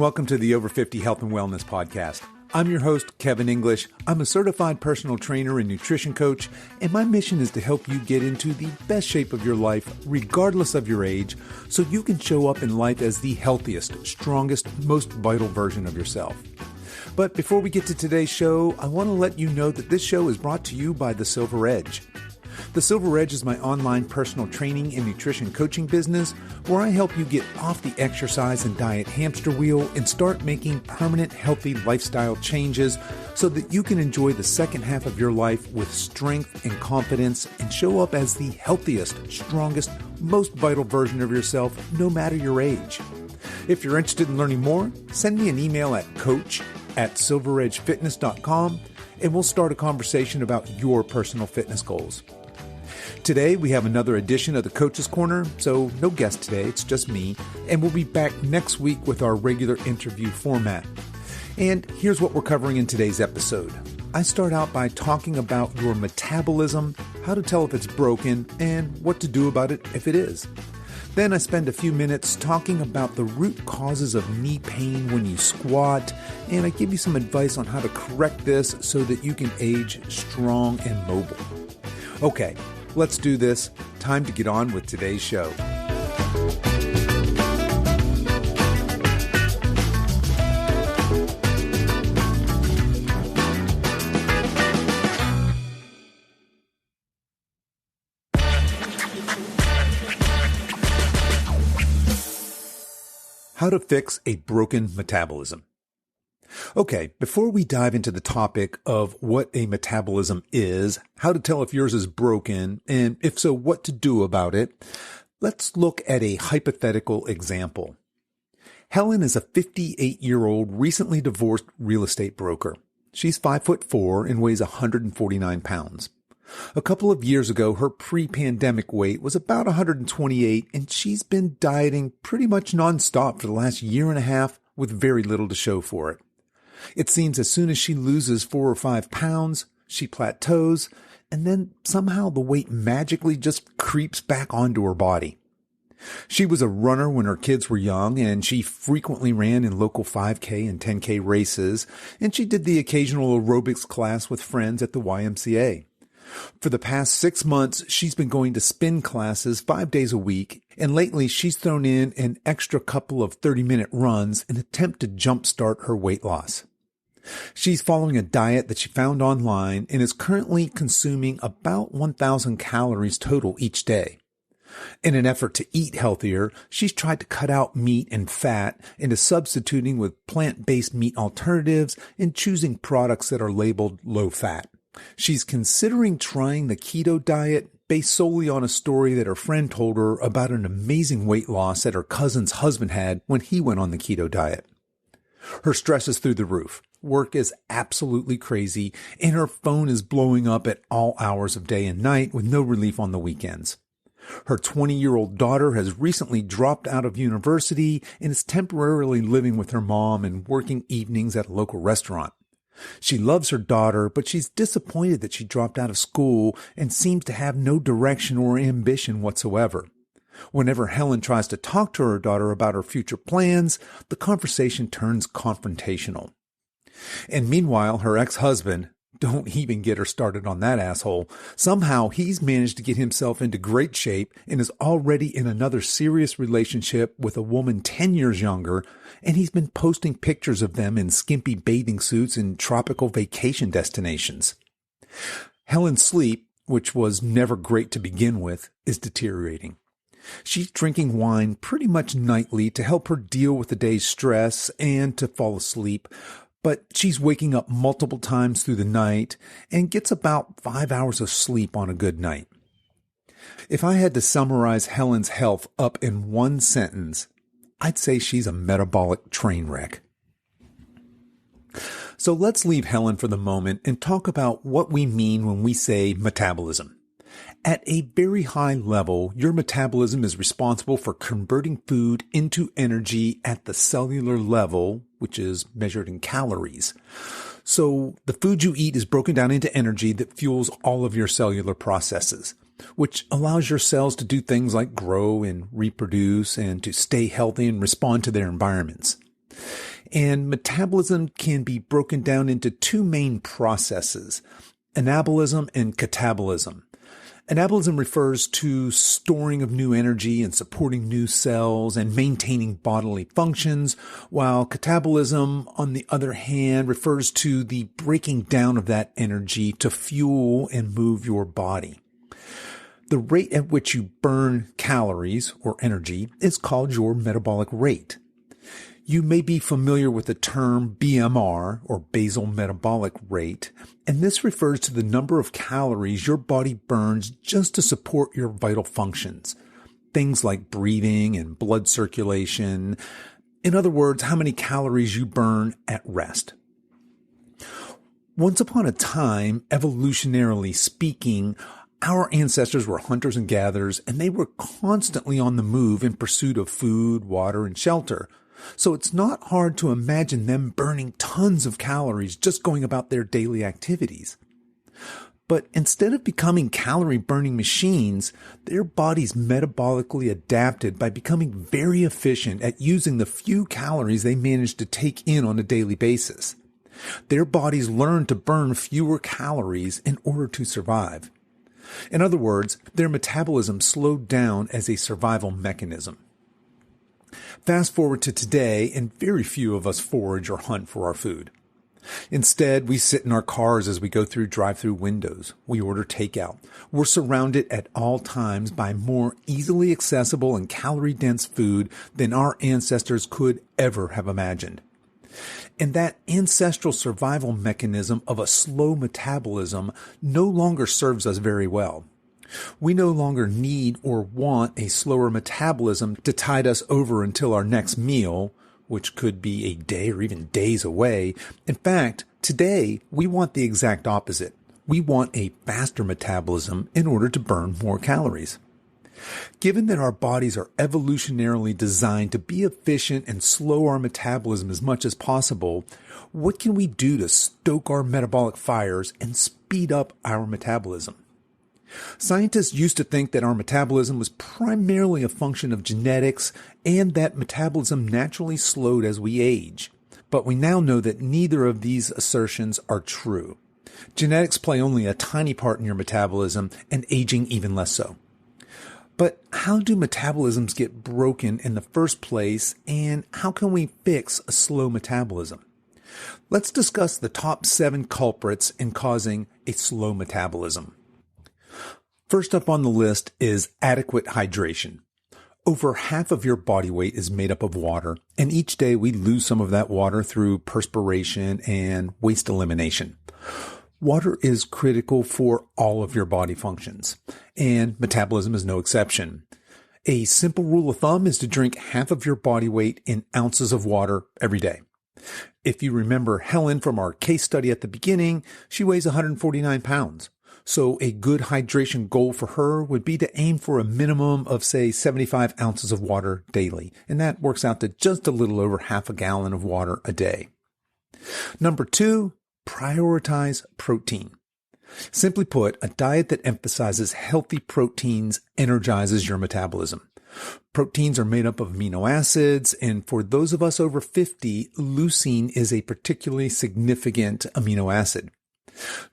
welcome to the Over 50 Health and Wellness Podcast. I'm your host, Kevin English. I'm a certified personal trainer and nutrition coach, and my mission is to help you get into the best shape of your life, regardless of your age, so you can show up in life as the healthiest, strongest, most vital version of yourself. But before we get to today's show, I want to let you know that this show is brought to you by The Silver Edge. The Silver Edge is my online personal training and nutrition coaching business where I help you get off the exercise and diet hamster wheel and start making permanent healthy lifestyle changes so that you can enjoy the second half of your life with strength and confidence and show up as the healthiest, strongest, most vital version of yourself no matter your age. If you're interested in learning more, send me an email at coach@silveredgefitness.com and we'll start a conversation about your personal fitness goals. Today, we have another edition of the Coach's Corner, so no guest today, it's just me, and we'll be back next week with our regular interview format. And here's what we're covering in today's episode. I start out by talking about your metabolism, how to tell if it's broken, and what to do about it if it is. Then I spend a few minutes talking about the root causes of knee pain when you squat, and I give you some advice on how to correct this so that you can age strong and mobile. Okay. Let's do this. Time to get on with today's show. How to fix a broken metabolism. Okay, before we dive into the topic of what a metabolism is, how to tell if yours is broken, and if so, what to do about it, let's look at a hypothetical example. Helen is a 58-year-old recently divorced real estate broker. She's 5'4" and weighs 149 pounds. A couple of years ago, her pre-pandemic weight was about 128, and she's been dieting pretty much nonstop for the last year and a half with very little to show for it. It seems as soon as she loses 4 or 5 pounds, she plateaus, and then somehow the weight magically just creeps back onto her body. She was a runner when her kids were young, and she frequently ran in local 5K and 10K races, and she did the occasional aerobics class with friends at the YMCA. For the past 6 months, she's been going to spin classes 5 days a week, and lately she's thrown in an extra couple of 30-minute runs in an attempt to jumpstart her weight loss. She's following a diet that she found online and is currently consuming about 1,000 calories total each day. In an effort to eat healthier, she's tried to cut out meat and fat and is substituting with plant-based meat alternatives and choosing products that are labeled low fat. She's considering trying the keto diet based solely on a story that her friend told her about an amazing weight loss that her cousin's husband had when he went on the keto diet. Her stress is through the roof. Work is absolutely crazy, and her phone is blowing up at all hours of day and night with no relief on the weekends. Her 20-year-old daughter has recently dropped out of university and is temporarily living with her mom and working evenings at a local restaurant. She loves her daughter, but she's disappointed that she dropped out of school and seems to have no direction or ambition whatsoever. Whenever Helen tries to talk to her daughter about her future plans, the conversation turns confrontational. And meanwhile, her ex-husband, don't even get her started on that asshole, somehow he's managed to get himself into great shape and is already in another serious relationship with a woman 10 years younger, and he's been posting pictures of them in skimpy bathing suits in tropical vacation destinations. Helen's sleep, which was never great to begin with, is deteriorating. She's drinking wine pretty much nightly to help her deal with the day's stress and to fall asleep, but she's waking up multiple times through the night and gets about 5 hours of sleep on a good night. If I had to summarize Helen's health up in one sentence, I'd say she's a metabolic train wreck. So let's leave Helen for the moment and talk about what we mean when we say metabolism. At a very high level, your metabolism is responsible for converting food into energy at the cellular level, which is measured in calories. So the food you eat is broken down into energy that fuels all of your cellular processes, which allows your cells to do things like grow and reproduce and to stay healthy and respond to their environments. And metabolism can be broken down into two main processes, anabolism and catabolism. Anabolism refers to storing of new energy and supporting new cells and maintaining bodily functions, while catabolism, on the other hand, refers to the breaking down of that energy to fuel and move your body. The rate at which you burn calories or energy is called your metabolic rate. You may be familiar with the term BMR, or basal metabolic rate, and this refers to the number of calories your body burns just to support your vital functions. Things like breathing and blood circulation. In other words, how many calories you burn at rest. Once upon a time, evolutionarily speaking, our ancestors were hunters and gatherers, and they were constantly on the move in pursuit of food, water, and shelter. So it's not hard to imagine them burning tons of calories just going about their daily activities. But instead of becoming calorie-burning machines, their bodies metabolically adapted by becoming very efficient at using the few calories they managed to take in on a daily basis. Their bodies learned to burn fewer calories in order to survive. In other words, their metabolism slowed down as a survival mechanism. Fast forward to today, and very few of us forage or hunt for our food. Instead, we sit in our cars as we go through drive-through windows. We order takeout. We're surrounded at all times by more easily accessible and calorie-dense food than our ancestors could ever have imagined. And that ancestral survival mechanism of a slow metabolism no longer serves us very well. We no longer need or want a slower metabolism to tide us over until our next meal, which could be a day or even days away. In fact, today we want the exact opposite. We want a faster metabolism in order to burn more calories. Given that our bodies are evolutionarily designed to be efficient and slow our metabolism as much as possible, what can we do to stoke our metabolic fires and speed up our metabolism? Scientists used to think that our metabolism was primarily a function of genetics and that metabolism naturally slowed as we age. But we now know that neither of these assertions are true. Genetics play only a tiny part in your metabolism, and aging even less so. But how do metabolisms get broken in the first place, and how can we fix a slow metabolism? Let's discuss the top 7 culprits in causing a slow metabolism. First up on the list is adequate hydration. Over half of your body weight is made up of water, and each day we lose some of that water through perspiration and waste elimination. Water is critical for all of your body functions, and metabolism is no exception. A simple rule of thumb is to drink half of your body weight in ounces of water every day. If you remember Helen from our case study at the beginning, she weighs 149 pounds. So a good hydration goal for her would be to aim for a minimum of, say, 75 ounces of water daily. And that works out to just a little over half a gallon of water a day. Number 2, prioritize protein. Simply put, a diet that emphasizes healthy proteins energizes your metabolism. Proteins are made up of amino acids, and for those of us over 50, leucine is a particularly significant amino acid.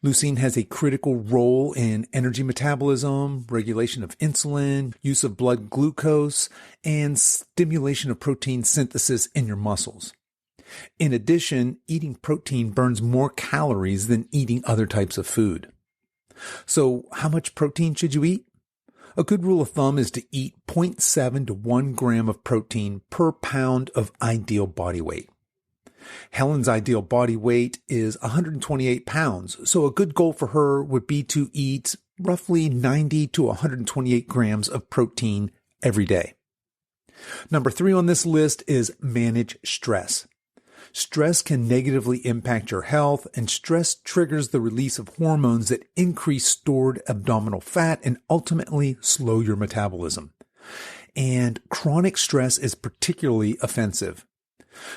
Leucine has a critical role in energy metabolism, regulation of insulin, use of blood glucose, and stimulation of protein synthesis in your muscles. In addition, eating protein burns more calories than eating other types of food. So, how much protein should you eat? A good rule of thumb is to eat 0.7 to 1 gram of protein per pound of ideal body weight. Helen's ideal body weight is 128 pounds, so a good goal for her would be to eat roughly 90 to 128 grams of protein every day. Number 3 on this list is manage stress. Stress can negatively impact your health, and stress triggers the release of hormones that increase stored abdominal fat and ultimately slow your metabolism. And chronic stress is particularly offensive.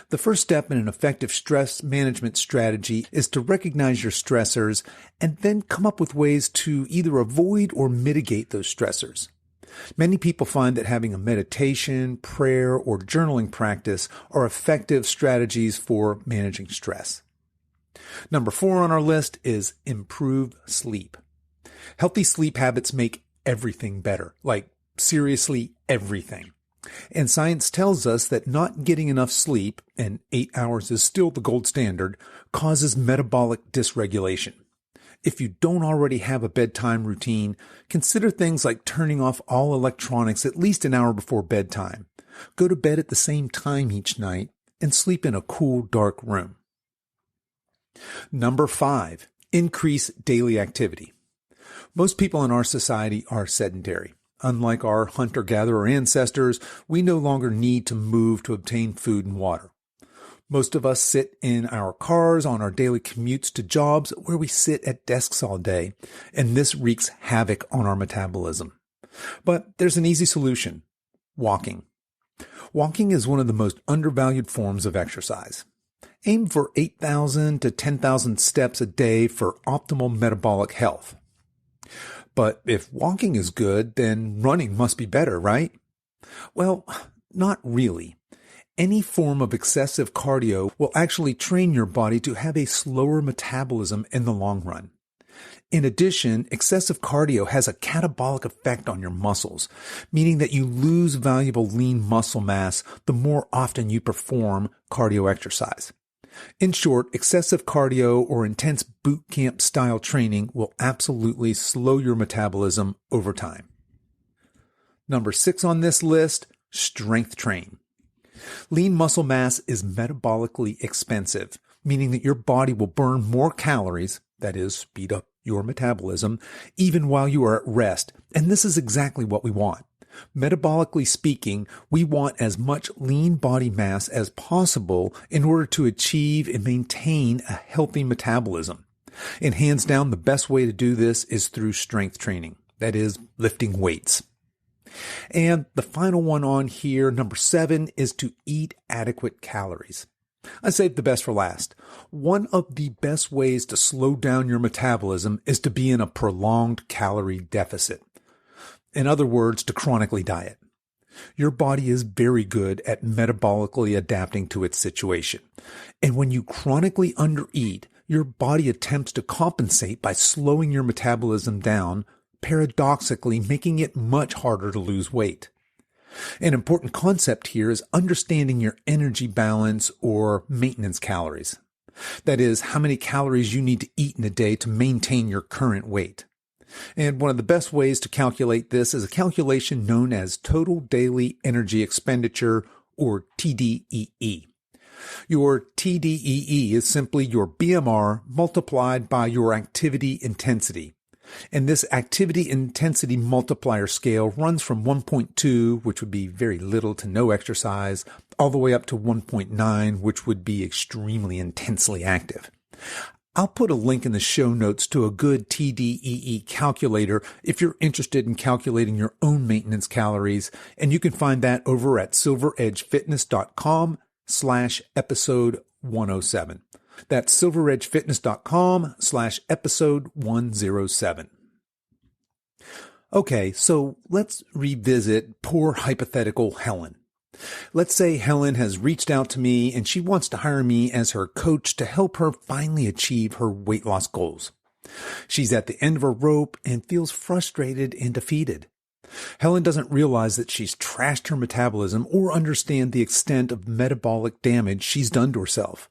The first step in an effective stress management strategy is to recognize your stressors and then come up with ways to either avoid or mitigate those stressors. Many people find that having a meditation, prayer, or journaling practice are effective strategies for managing stress. Number 4 on our list is improve sleep. Healthy sleep habits make everything better, like seriously everything. And science tells us that not getting enough sleep, and 8 hours is still the gold standard, causes metabolic dysregulation. If you don't already have a bedtime routine, consider things like turning off all electronics at least an hour before bedtime. Go to bed at the same time each night and sleep in a cool, dark room. Number 5, increase daily activity. Most people in our society are sedentary. Unlike our hunter-gatherer ancestors, we no longer need to move to obtain food and water. Most of us sit in our cars on our daily commutes to jobs where we sit at desks all day, and this wreaks havoc on our metabolism. But there's an easy solution: walking. Walking is one of the most undervalued forms of exercise. Aim for 8,000 to 10,000 steps a day for optimal metabolic health. But if walking is good, then running must be better, right? Well, not really. Any form of excessive cardio will actually train your body to have a slower metabolism in the long run. In addition, excessive cardio has a catabolic effect on your muscles, meaning that you lose valuable lean muscle mass the more often you perform cardio exercise. In short, excessive cardio or intense boot camp style training will absolutely slow your metabolism over time. Number 6 on this list, strength train. Lean muscle mass is metabolically expensive, meaning that your body will burn more calories, that is, speed up your metabolism, even while you are at rest. And this is exactly what we want. Metabolically speaking, we want as much lean body mass as possible in order to achieve and maintain a healthy metabolism. And hands down, the best way to do this is through strength training, that is, lifting weights. And the final one on here, number 7, is to eat adequate calories. I saved the best for last. One of the best ways to slow down your metabolism is to be in a prolonged calorie deficit. In other words, to chronically diet. Your body is very good at metabolically adapting to its situation. And when you chronically undereat, your body attempts to compensate by slowing your metabolism down, paradoxically making it much harder to lose weight. An important concept here is understanding your energy balance or maintenance calories. That is, how many calories you need to eat in a day to maintain your current weight. And one of the best ways to calculate this is a calculation known as Total Daily Energy Expenditure, or TDEE. Your TDEE is simply your BMR multiplied by your activity intensity. And this activity intensity multiplier scale runs from 1.2, which would be very little to no exercise, all the way up to 1.9, which would be extremely intensely active. I'll put a link in the show notes to a good TDEE calculator if you're interested in calculating your own maintenance calories, and you can find that over at silveredgefitness.com/episode 107. That's silveredgefitness.com/episode 107. Okay, so let's revisit poor hypothetical Helen. Let's say Helen has reached out to me and she wants to hire me as her coach to help her finally achieve her weight loss goals. She's at the end of her rope and feels frustrated and defeated. Helen doesn't realize that she's trashed her metabolism or understand the extent of metabolic damage she's done to herself.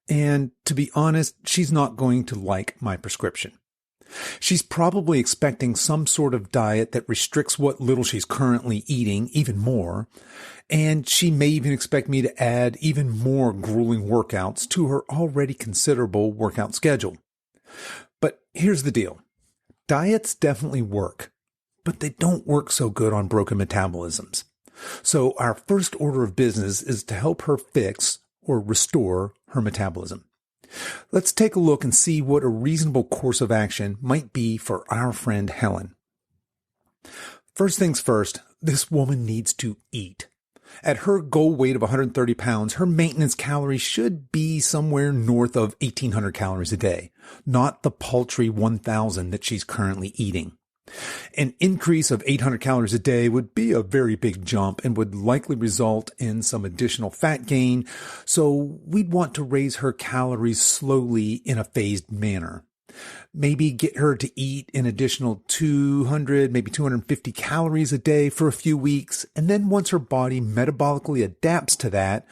And to be honest, she's not going to like my prescription. She's probably expecting some sort of diet that restricts what little she's currently eating even more. And she may even expect me to add even more grueling workouts to her already considerable workout schedule. But here's the deal. Diets definitely work, but they don't work so good on broken metabolisms. So our first order of business is to help her fix or restore her metabolism. Let's take a look and see what a reasonable course of action might be for our friend Helen. First things first, this woman needs to eat. At her goal weight of 130 pounds, her maintenance calories should be somewhere north of 1,800 calories a day, not the paltry 1,000 that she's currently eating. An increase of 800 calories a day would be a very big jump and would likely result in some additional fat gain, so we'd want to raise her calories slowly in a phased manner. Maybe get her to eat an additional 200, maybe 250 calories a day for a few weeks, and then once her body metabolically adapts to that,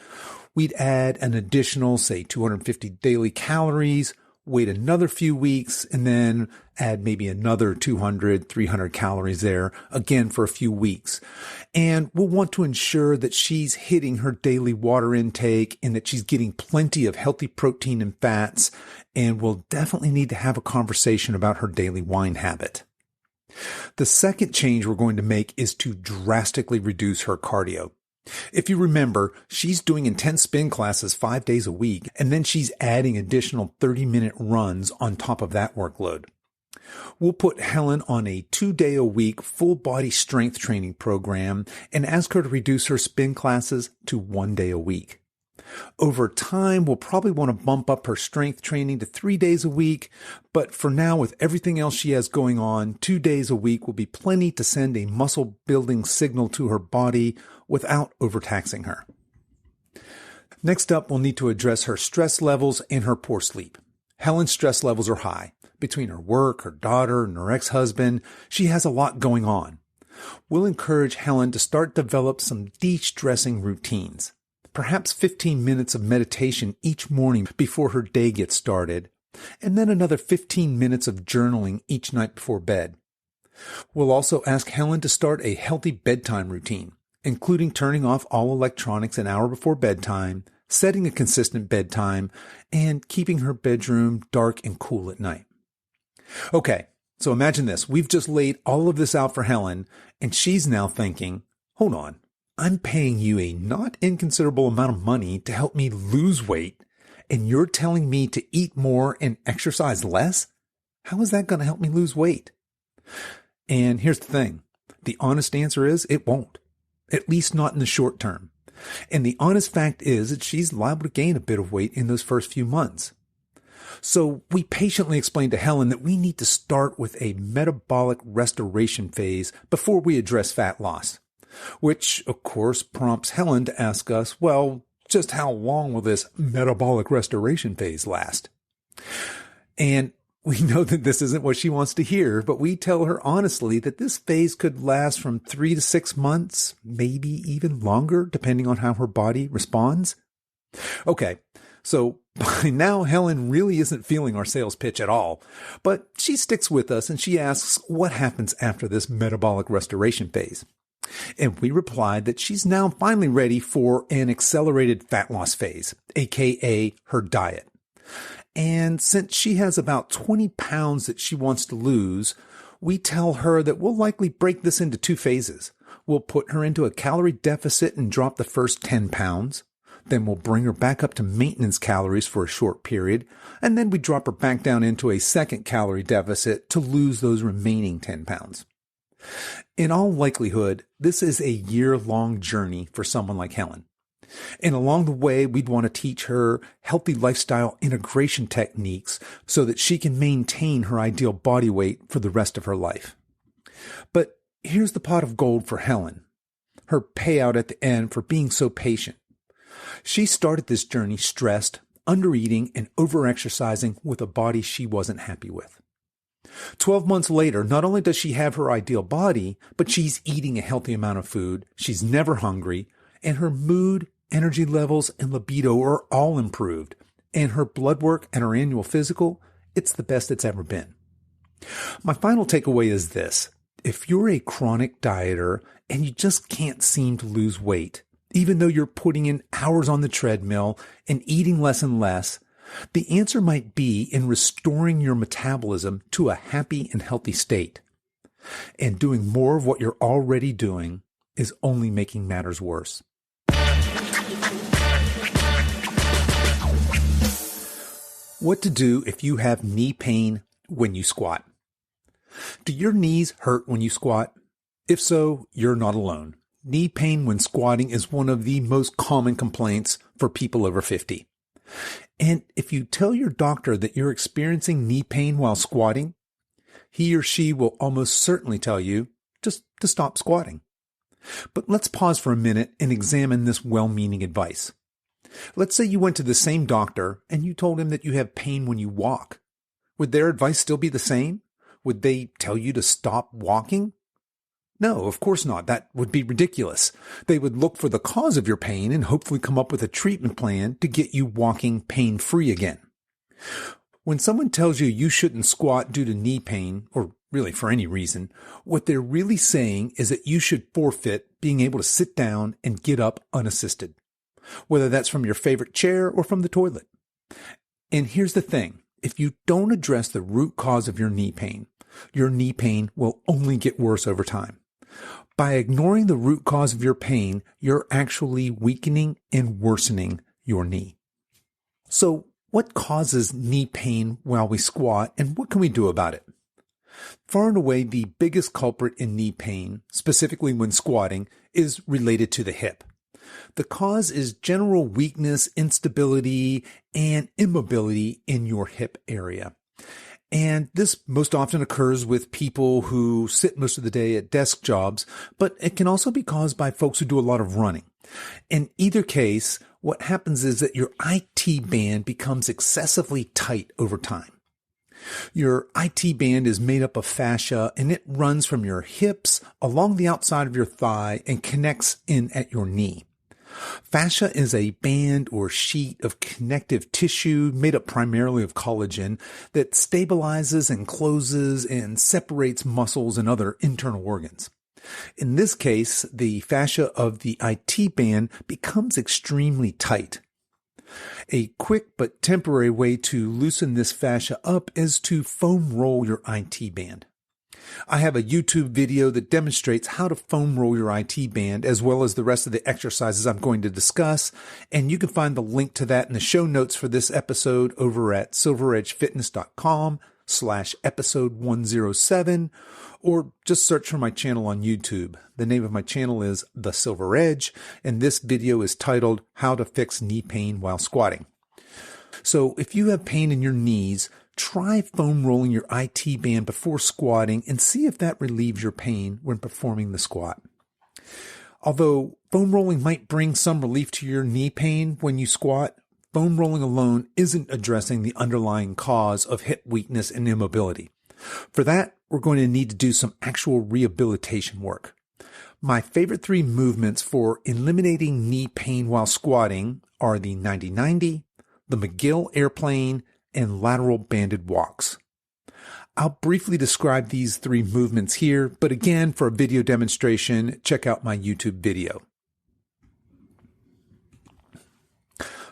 we'd add an additional, say, 250 daily calories, wait another few weeks, and then add maybe another 200, 300 calories there, again for a few weeks. And we'll want to ensure that she's hitting her daily water intake and that she's getting plenty of healthy protein and fats, and we'll definitely need to have a conversation about her daily wine habit. The second change we're going to make is to drastically reduce her cardio. If you remember, she's doing intense spin classes 5 days a week, and then she's adding additional 30-minute runs on top of that workload. We'll put Helen on a 2-day-a-week full-body strength training program and ask her to reduce her spin classes to 1 day a week. Over time, we'll probably want to bump up her strength training to 3 days a week, but for now, with everything else she has going on, 2 days a week will be plenty to send a muscle-building signal to her body without overtaxing her. Next up, we'll need to address her stress levels and her poor sleep. Helen's stress levels are high. Between her work, her daughter, and her ex-husband, she has a lot going on. We'll encourage Helen to start develop some de-stressing routines. Perhaps 15 minutes of meditation each morning before her day gets started, and then another 15 minutes of journaling each night before bed. We'll also ask Helen to start a healthy bedtime routine, including turning off all electronics an hour before bedtime, setting a consistent bedtime, and keeping her bedroom dark and cool at night. Okay, so imagine this. We've just laid all of this out for Helen, and she's now thinking, hold on, I'm paying you a not inconsiderable amount of money to help me lose weight, and you're telling me to eat more and exercise less? How is that going to help me lose weight? And here's the thing. The honest answer is it won't, at least not in the short term. And the honest fact is that she's liable to gain a bit of weight in those first few months. So we patiently explained to Helen that we need to start with a metabolic restoration phase before we address fat loss, which of course prompts Helen to ask us, well, just how long will this metabolic restoration phase last? And we know that this isn't what she wants to hear, but we tell her honestly that this phase could last from 3 to 6 months, maybe even longer, depending on how her body responds. Okay, so by now Helen really isn't feeling our sales pitch at all, but she sticks with us and she asks what happens after this metabolic restoration phase. And we replied that she's now finally ready for an accelerated fat loss phase, aka her diet. And since she has about 20 pounds that she wants to lose, we tell her that we'll likely break this into 2 phases. We'll put her into a calorie deficit and drop the first 10 pounds. Then we'll bring her back up to maintenance calories for a short period. And then we drop her back down into a second calorie deficit to lose those remaining 10 pounds. In all likelihood, this is a year-long journey for someone like Helen. And along the way, we'd want to teach her healthy lifestyle integration techniques so that she can maintain her ideal body weight for the rest of her life. But here's the pot of gold for Helen, her payout at the end for being so patient. She started this journey stressed, undereating, and overexercising with a body she wasn't happy with. 12 months later, not only does she have her ideal body, but she's eating a healthy amount of food, she's never hungry, and her mood, energy levels, and libido are all improved. And her blood work and her annual physical, it's the best it's ever been. My final takeaway is this. If you're a chronic dieter and you just can't seem to lose weight, even though you're putting in hours on the treadmill and eating less and less, the answer might be in restoring your metabolism to a happy and healthy state. And doing more of what you're already doing is only making matters worse. What to do if you have knee pain when you squat. Do your knees hurt when you squat? If so, you're not alone. Knee pain when squatting is one of the most common complaints for people over 50. And if you tell your doctor that you're experiencing knee pain while squatting, he or she will almost certainly tell you just to stop squatting. But let's pause for a minute and examine this well-meaning advice. Let's say you went to the same doctor and you told him that you have pain when you walk. Would their advice still be the same? Would they tell you to stop walking? No, of course not. That would be ridiculous. They would look for the cause of your pain and hopefully come up with a treatment plan to get you walking pain-free again. When someone tells you you shouldn't squat due to knee pain, or really for any reason, what they're really saying is that you should forfeit being able to sit down and get up unassisted, whether that's from your favorite chair or from the toilet. And here's the thing. If you don't address the root cause of your knee pain will only get worse over time. By ignoring the root cause of your pain, you're actually weakening and worsening your knee. So, what causes knee pain while we squat, and what can we do about it? Far and away, the biggest culprit in knee pain, specifically when squatting, is related to the hip. The cause is general weakness, instability, and immobility in your hip area. And this most often occurs with people who sit most of the day at desk jobs, but it can also be caused by folks who do a lot of running. In either case, what happens is that your IT band becomes excessively tight over time. Your IT band is made up of fascia, and it runs from your hips along the outside of your thigh and connects in at your knee. Fascia is a band or sheet of connective tissue made up primarily of collagen that stabilizes and closes and separates muscles and other internal organs. In this case, the fascia of the IT band becomes extremely tight. A quick but temporary way to loosen this fascia up is to foam roll your IT band. I have a YouTube video that demonstrates how to foam roll your IT band as well as the rest of the exercises I'm going to discuss, and you can find the link to that in the show notes for this episode over at silveredgefitness.com/episode 107, or just search for my channel on YouTube. The name of my channel is The Silver Edge, and this video is titled How to Fix Knee Pain While Squatting. So if you have pain in your knees, try foam rolling your IT band before squatting and see if that relieves your pain when performing the squat. Although foam rolling might bring some relief to your knee pain when you squat, foam rolling alone isn't addressing the underlying cause of hip weakness and immobility. For that, we're going to need to do some actual rehabilitation work. My favorite 3 movements for eliminating knee pain while squatting are the 90-90, the Mcgill Airplane, and lateral banded walks. I'll briefly describe these 3 movements here, but again, for a video demonstration, check out my YouTube video.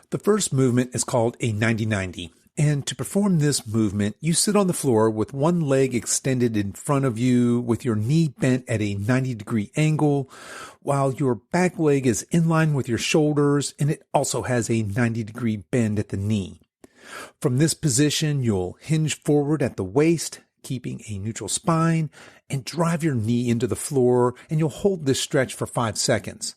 The first movement is called a 90-90, and to perform this movement, you sit on the floor with one leg extended in front of you with your knee bent at a 90-degree angle, while your back leg is in line with your shoulders, and it also has a 90-degree bend at the knee. From this position, you'll hinge forward at the waist, keeping a neutral spine, and drive your knee into the floor, and you'll hold this stretch for 5 seconds.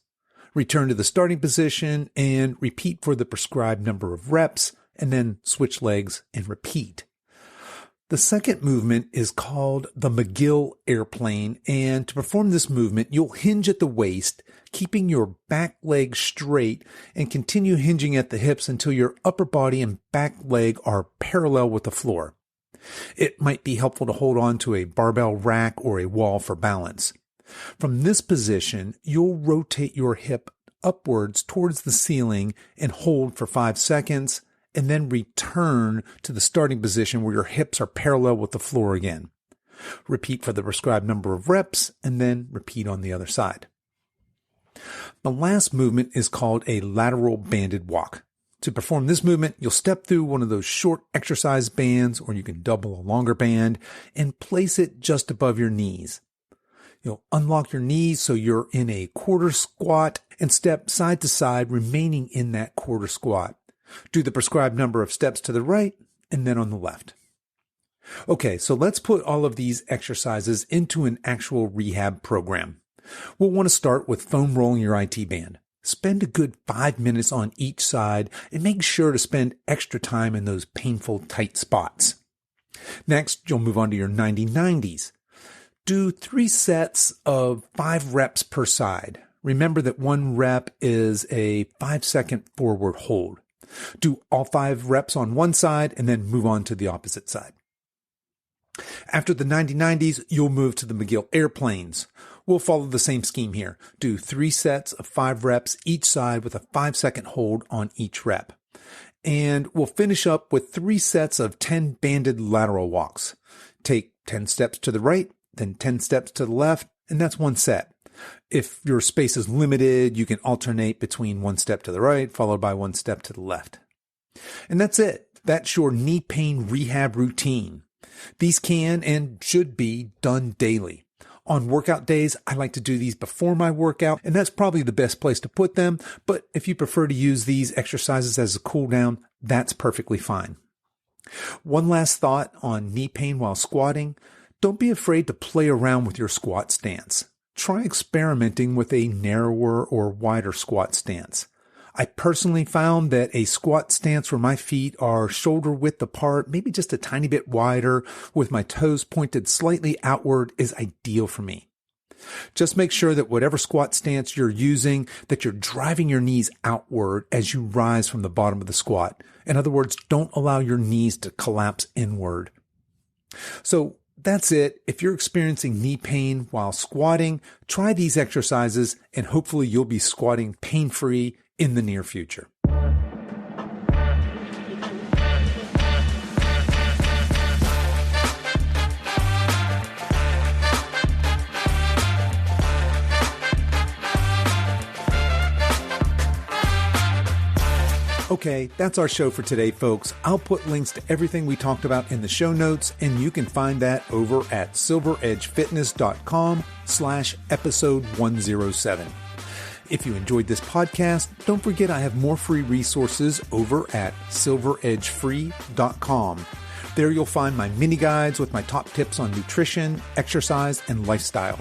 Return to the starting position and repeat for the prescribed number of reps, and then switch legs and repeat. The second movement is called the Mcgill Airplane, and to perform this movement, you'll hinge at the waist, keeping your back leg straight, and continue hinging at the hips until your upper body and back leg are parallel with the floor. It might be helpful to hold on to a barbell rack or a wall for balance. From this position, you'll rotate your hip upwards towards the ceiling and hold for 5 seconds, and then return to the starting position where your hips are parallel with the floor again. Repeat for the prescribed number of reps, and then repeat on the other side. The last movement is called a lateral banded walk. To perform this movement, you'll step through one of those short exercise bands, or you can double a longer band, and place it just above your knees. You'll unlock your knees so you're in a quarter squat and step side to side, remaining in that quarter squat. Do the prescribed number of steps to the right and then on the left. Okay, so let's put all of these exercises into an actual rehab program. We'll want to start with foam rolling your IT band. Spend a good 5 minutes on each side and make sure to spend extra time in those painful tight spots. Next, you'll move on to your 90-90s. Do 3 sets of 5 reps per side. Remember that 1 rep is a 5-second forward hold. Do all 5 reps on one side and then move on to the opposite side. After the 90-90s, you'll move to the Mcgill Airplanes. We'll follow the same scheme here. Do 3 sets of 5 reps each side with a 5-second hold on each rep. And we'll finish up with 3 sets of 10 banded lateral walks. Take 10 steps to the right, then 10 steps to the left, and that's 1 set. If your space is limited, you can alternate between 1 step to the right, followed by 1 step to the left. And that's it. That's your knee pain rehab routine. These can and should be done daily. On workout days, I like to do these before my workout, and that's probably the best place to put them. But if you prefer to use these exercises as a cool down, that's perfectly fine. One last thought on knee pain while squatting. Don't be afraid to play around with your squat stance. Try experimenting with a narrower or wider squat stance. I personally found that a squat stance where my feet are shoulder width apart, maybe just a tiny bit wider, with my toes pointed slightly outward is ideal for me. Just make sure that whatever squat stance you're using, that you're driving your knees outward as you rise from the bottom of the squat. In other words, don't allow your knees to collapse inward. So that's it. If you're experiencing knee pain while squatting, try these exercises and hopefully you'll be squatting pain-free in the near future. Okay, that's our show for today, folks. I'll put links to everything we talked about in the show notes, and you can find that over at silveredgefitness.com/episode 107. If you enjoyed this podcast, don't forget I have more free resources over at silveredgefree.com. There you'll find my mini guides with my top tips on nutrition, exercise, and lifestyle.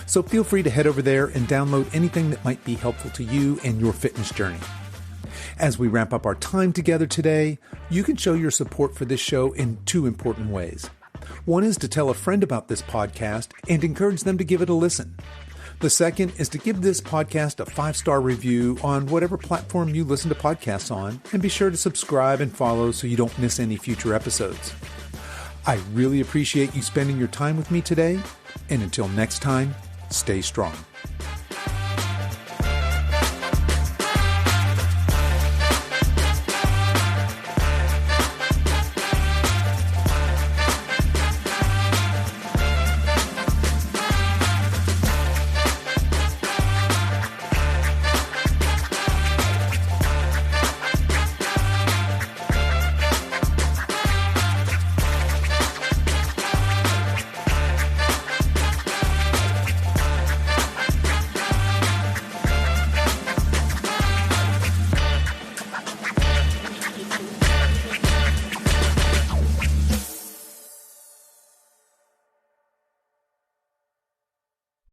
So feel free to head over there and download anything that might be helpful to you and your fitness journey. As we wrap up our time together today, you can show your support for this show in 2 important ways. One is to tell a friend about this podcast and encourage them to give it a listen. The second is to give this podcast a 5-star review on whatever platform you listen to podcasts on, and be sure to subscribe and follow so you don't miss any future episodes. I really appreciate you spending your time with me today, and until next time, stay strong.